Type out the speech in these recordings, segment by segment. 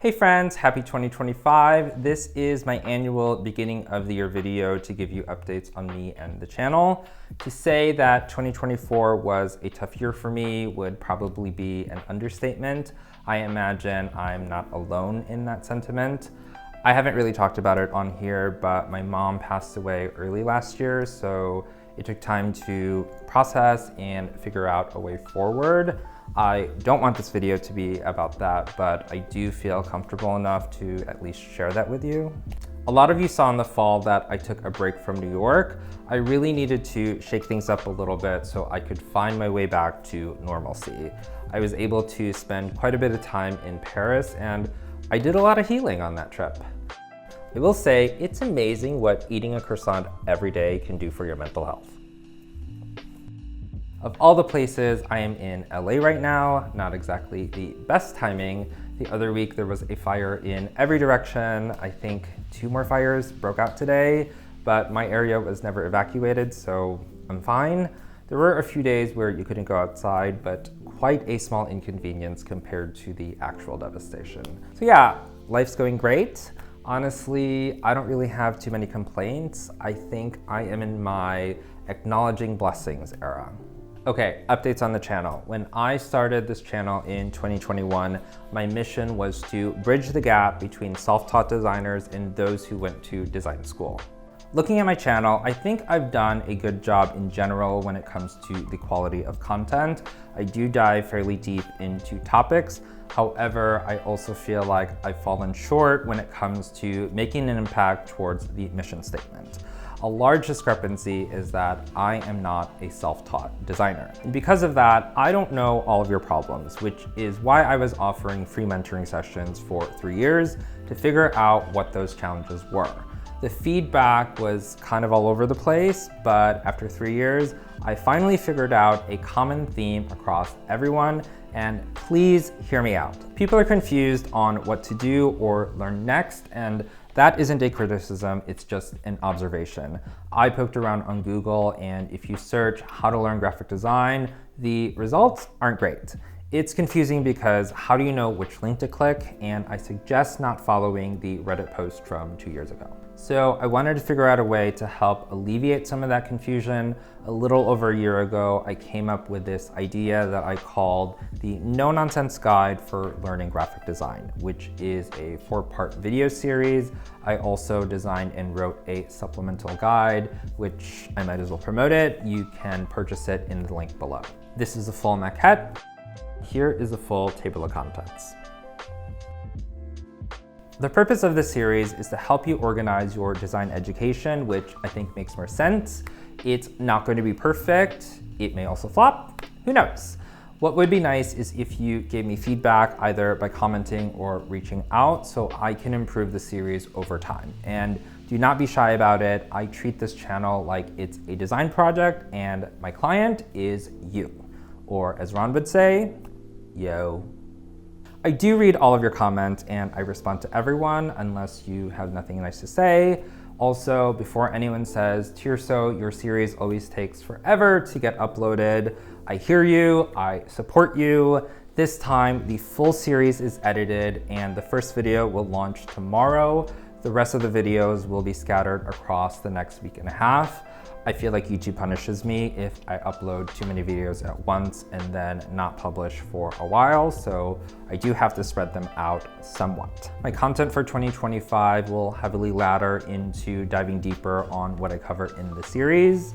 Hey friends, happy 2025. This is my annual beginning of the year video to give you updates on me and the channel. To say that 2024 was a tough year for me would probably be an understatement. I imagine I'm not alone in that sentiment. I haven't really talked about it on here, but my mom passed away early last year, so it took time to process and figure out a way forward. I don't want this video to be about that, but I do feel comfortable enough to at least share that with you. A lot of you saw in the fall that I took a break from New York. I really needed to shake things up a little bit so I could find my way back to normalcy. I was able to spend quite a bit of time in Paris, and I did a lot of healing on that trip. I will say, it's amazing what eating a croissant every day can do for your mental health. Of all the places, I am in LA right now, not exactly the best timing. The other week there was a fire in every direction. I think 2 more fires broke out today, but my area was never evacuated, so I'm fine. There were a few days where you couldn't go outside, but quite a small inconvenience compared to the actual devastation. So yeah, life's going great. Honestly, I don't really have too many complaints. I think I am in my acknowledging blessings era. Okay, updates on the channel. When I started this channel in 2021, my mission was to bridge the gap between self-taught designers and those who went to design school. Looking at my channel, I think I've done a good job in general when it comes to the quality of content. I do dive fairly deep into topics. However, I also feel like I've fallen short when it comes to making an impact towards the mission statement. A large discrepancy is that I am not a self-taught designer. And because of that, I don't know all of your problems, which is why I was offering free mentoring sessions for 3 years to figure out what those challenges were. The feedback was kind of all over the place, but after 3 years, I finally figured out a common theme across everyone, and please hear me out. People are confused on what to do or learn next, and that isn't a criticism, it's just an observation. I poked around on Google, and if you search how to learn graphic design, the results aren't great. It's confusing because how do you know which link to click? And I suggest not following the Reddit post from 2 years ago. So I wanted to figure out a way to help alleviate some of that confusion. A little over a year ago, I came up with this idea that I called the No Nonsense Guide for Learning Graphic Design, which is a 4-part video series. I also designed and wrote a supplemental guide, which I might as well promote it. You can purchase it in the link below. This is a full maquette. Here is the full table of contents. The purpose of this series is to help you organize your design education, which I think makes more sense. It's not going to be perfect. It may also flop. Who knows? What would be nice is if you gave me feedback either by commenting or reaching out so I can improve the series over time. And do not be shy about it. I treat this channel like it's a design project and my client is you. Or as Ron would say, yo. I do read all of your comments and I respond to everyone unless you have nothing nice to say. Also, before anyone says, Tirso, your series always takes forever to get uploaded, I hear you, I support you. This time, the full series is edited and the first video will launch tomorrow. The rest of the videos will be scattered across the next week and a half. I feel like YouTube punishes me if I upload too many videos at once and then not publish for a while, so I do have to spread them out somewhat. My content for 2025 will heavily ladder into diving deeper on what I cover in the series.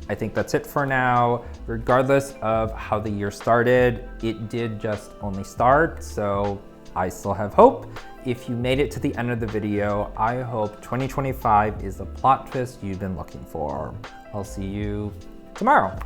I think that's it for now. Regardless of how the year started, it did just only start, so I still have hope. If you made it to the end of the video, I hope 2025 is the plot twist you've been looking for. I'll see you tomorrow.